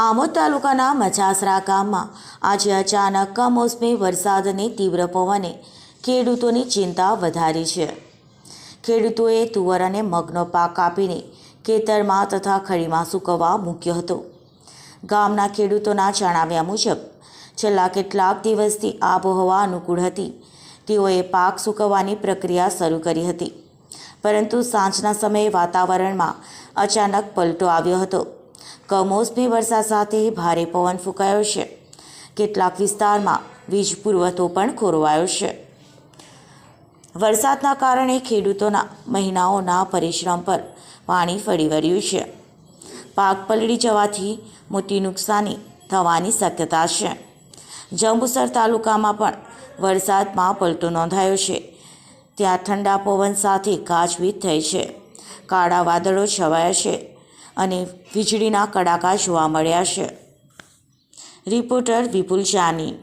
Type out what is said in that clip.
આમોદ તાલુકાના મચાસરા ગામમાં આજે અચાનક કમોસમી વરસાદની તીવ્ર પવને ખેડૂતોની ચિંતા વધારી છે. ખેડૂતોએ તુવર અને મગનો પાક કાપીને ખેતરમાં તથા ખળીમાં સૂકવવા મૂક્યો હતો. ગામના ખેડૂતોના જણાવ્યા મુજબ છેલ્લા કેટલાક દિવસથી આબોહવા અનુકૂળ હતી. તેઓએ પાક સૂકવવાની પ્રક્રિયા શરૂ કરી હતી, પરંતુ સાંજના સમયે વાતાવરણમાં અચાનક પલટો આવ્યો હતો. કમોસમી વરસાદ સાથે ભારે પવન ફૂંકાયો છે. કેટલાક વિસ્તારમાં વીજ પુરવઠો પણ ખોરવાયો છે. વરસાદના કારણે ખેડૂતોના મહિનાઓના પરિશ્રમ પર પાણી ફરી વળ્યું છે. પાક પલળી જવાથી મોટી નુકસાની થવાની શક્યતા છે. જંબુસર તાલુકામાં પણ વરસાદમાં પલટો નોંધાયો છે. ત્યાં ઠંડા પવન સાથે ગાજવીજ થઈ છે. કાળા વાદળો છવાયા છે અને વીજળીના કડાકા જોવા મળ્યા છે. રિપોર્ટર વિપુલ જાની.